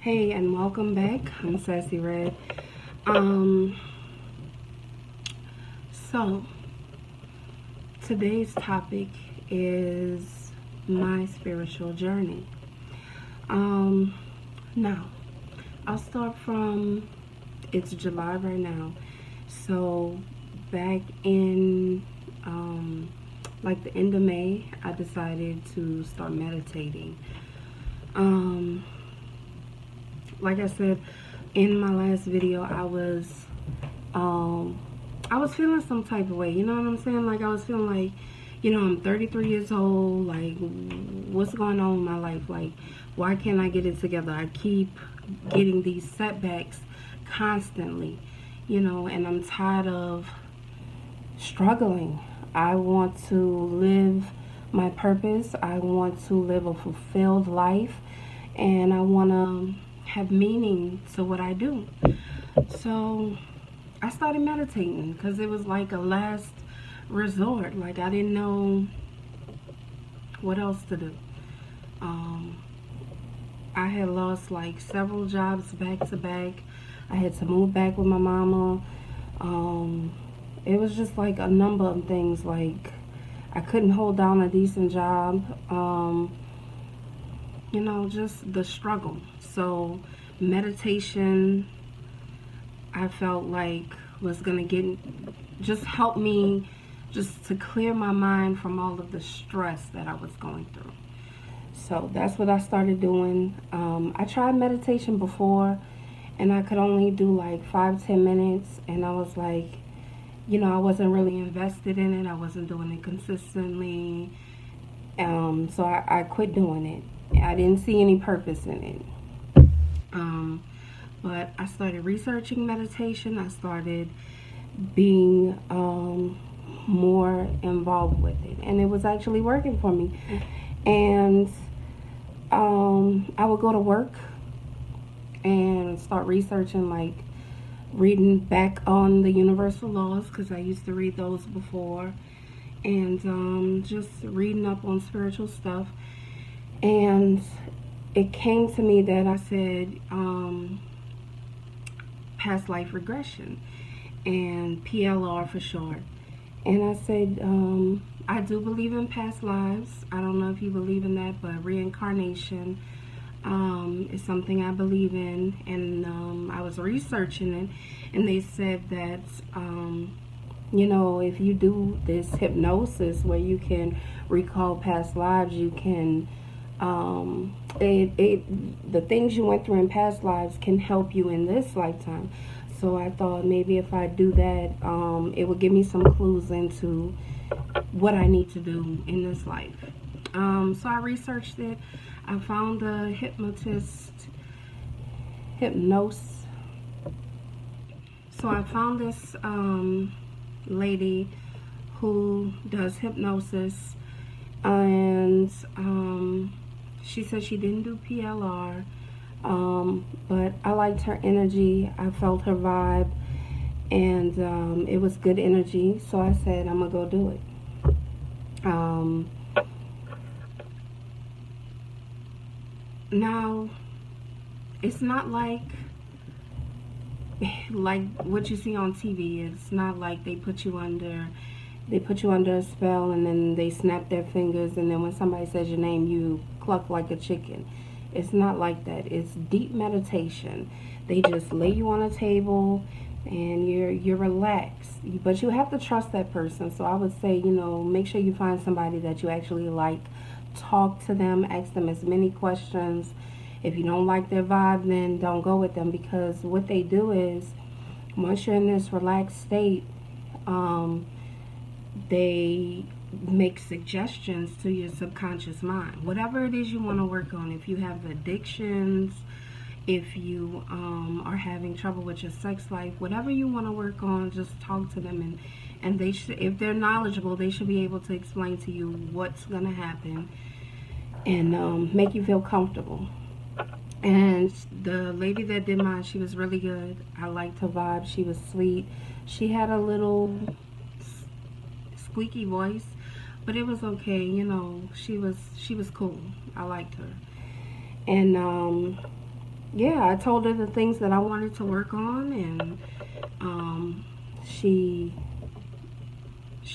Hey, and welcome back. I'm SassyRed. Um, so today's topic is my spiritual journey. Um, Now I'll start from it's July right now. So back in like the end of May, I decided to start meditating. Um, like I said in my last video, um I was feeling some type of way, you know what I'm saying? Like I was feeling like, I'm 33 years old, like what's going on in my life? Like why can't I get it together? I keep getting these setbacks constantly, and I'm tired of struggling. I want to live my purpose. I want to live a fulfilled life, and I want to have meaning to what I do. So I started meditating because it was like a last resort. Like I didn't know what else to do. Um, I had lost like several jobs back to back. I had to move back with my mama. Um, it was just like a number of things. Like I couldn't hold down a decent job. Just the struggle. So meditation, I felt like was gonna just help me just to clear my mind from all of the stress that I was going through. So that's what I started doing. I tried meditation before, and I could only do like 5-10 minutes, and I was like, I wasn't really invested in it. I wasn't doing it consistently. So I quit doing it. I didn't see any purpose in it. But I started researching meditation. I started being more involved with it, and it was actually working for me. And I would go to work and start researching, like reading back on the universal laws, because I used to read those before, and just reading up on spiritual stuff. And it came to me that I said past life regression, and PLR for short. And I said, I do believe in past lives. I don't know if you believe in that, but reincarnation is something I believe in. And I was researching it, and they said that, if you do this hypnosis where you can recall past lives, you can, the things you went through in past lives can help you in this lifetime. So I thought maybe if I do that, it would give me some clues into what I need to do in this life. So I researched it. I found a hypnosis. So I found this lady who does hypnosis, and she said she didn't do PLR. But I liked her energy. I felt her vibe, and it was good energy. So I said, I'm gonna go do it. Now, it's not like what you see on TV. It's not like they put you under a spell, and then they snap their fingers, and then when somebody says your name, you cluck like a chicken. It's not like that. It's deep meditation. They just lay you on a table, and you're relaxed. But you have to trust that person. So I would say, make sure you find somebody that you actually like. Talk to them. Ask them as many questions. If you don't like their vibe, then don't go with them, because what they do is, once you're in this relaxed state, they make suggestions to your subconscious mind. Whatever it is you want to work on. If you have addictions, if you are having trouble with your sex life, whatever you want to work on, just talk to them, and they should, if they're knowledgeable, they should be able to explain to you what's going to happen, and make you feel comfortable. And the lady that did mine, she was really good. I liked her vibe. She was sweet. She had a little squeaky voice, but it was okay. She was cool. I liked her. And yeah, I told her the things that I wanted to work on, and she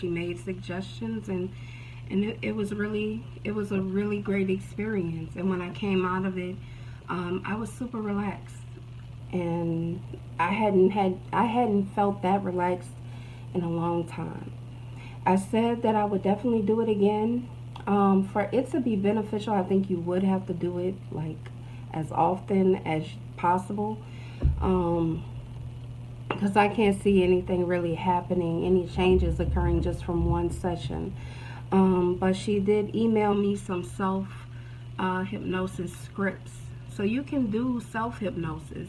made suggestions, and it was a really great experience. And when I came out of it, I was super relaxed, and I hadn't felt that relaxed in a long time. I said that I would definitely do it again. For it to be beneficial, I think you would have to do it like as often as possible. Um, because I can't see anything really happening, any changes occurring just from one session. But she did email me some self hypnosis scripts. So you can do self hypnosis.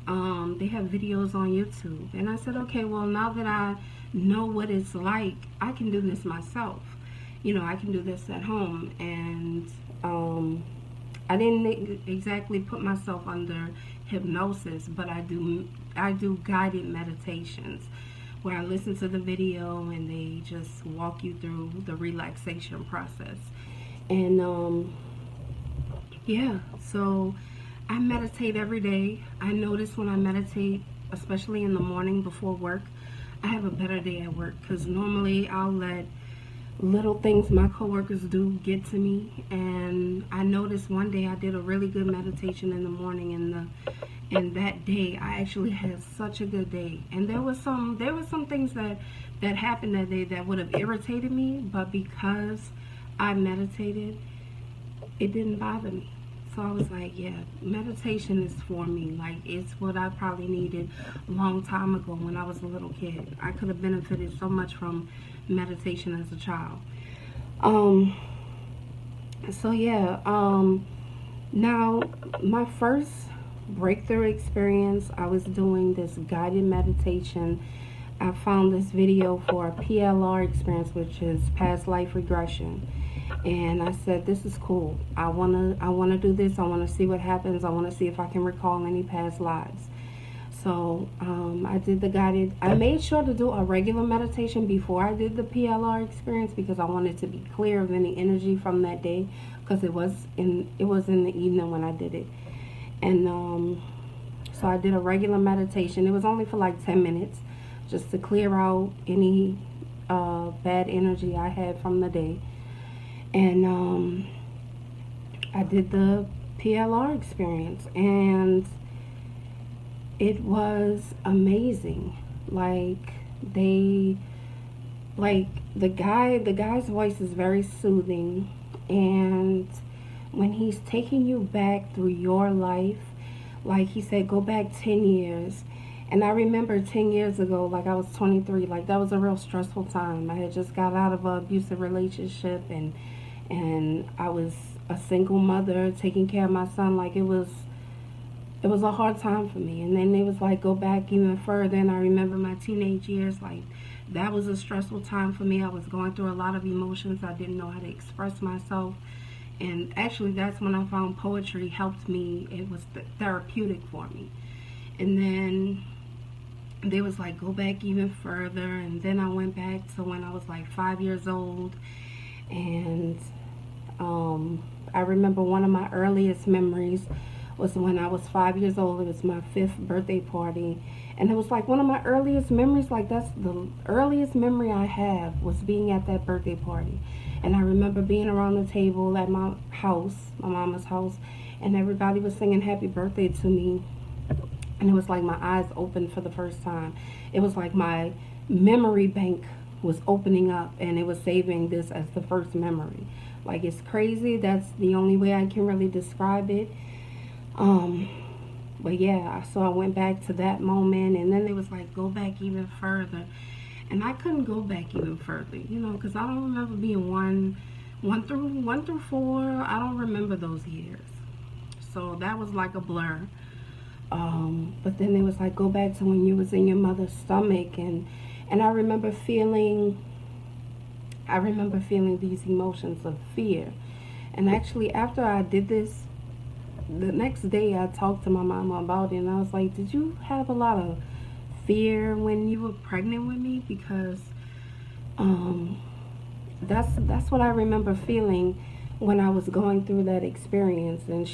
They have videos on YouTube. And I said, okay, well, now that I know what it's like, I can do this myself. You know, I can do this at home. And I didn't exactly put myself under hypnosis, but I do guided meditations where I listen to the video and they just walk you through the relaxation process. And yeah, so I meditate every day. I notice when I meditate, especially in the morning before work, I have a better day at work, because normally I'll let little things my coworkers do get to me. And I noticed one day I did a really good meditation in the morning, and that day I actually had such a good day. And there was some things that happened that day that would have irritated me, but because I meditated, it didn't bother me. So I was like, yeah, meditation is for me. Like, it's what I probably needed a long time ago when I was a little kid. I could have benefited so much from meditation as a child. Um, so yeah, now my first breakthrough experience, I was doing this guided meditation. I found this video for a PLR experience, which is past life regression. And I said, this is cool. I wanna do this. I wanna see what happens. I wanna see if I can recall any past lives. So I did the guided. I made sure to do a regular meditation before I did the PLR experience, because I wanted to be clear of any energy from that day, because it was in the evening when I did it. And so I did a regular meditation. It was only for like 10 minutes, just to clear out any bad energy I had from the day. And I did the PLR experience, and it was amazing. Like, the guy's voice is very soothing, and when he's taking you back through your life, like he said, go back 10 years. And I remember 10 years ago, like I was 23, like that was a real stressful time. I had just got out of an abusive relationship, and I was a single mother taking care of my son. Like, it was a hard time for me. And then it was like, go back even further, and I remember my teenage years. Like, that was a stressful time for me. I was going through a lot of emotions. I didn't know how to express myself. And actually, that's when I found poetry helped me. It was therapeutic for me. And then they was like, go back even further. And then I went back to when I was like 5 years old. And I remember one of my earliest memories was when I was 5 years old. It was my 5th birthday party. And it was like one of my earliest memories. Like, that's the earliest memory I have, was being at that birthday party. And I remember being around the table at my house, my mama's house, and everybody was singing happy birthday to me. And it was like my eyes opened for the first time. It was like my memory bank was opening up, and it was saving this as the first memory. Like, it's crazy. That's the only way I can really describe it. But yeah, so I went back to that moment, and then it was like, go back even further. And I couldn't go back even further, you know, because I don't remember being one through 4. I don't remember those years. So that was like a blur. But then it was like, go back to when you was in your mother's stomach, and I remember feeling these emotions of fear. And actually, after I did this, the next day I talked to my mama about it, and I was like, did you have a lot of fear when you were pregnant with me? Because that's what I remember feeling when I was going through that experience. And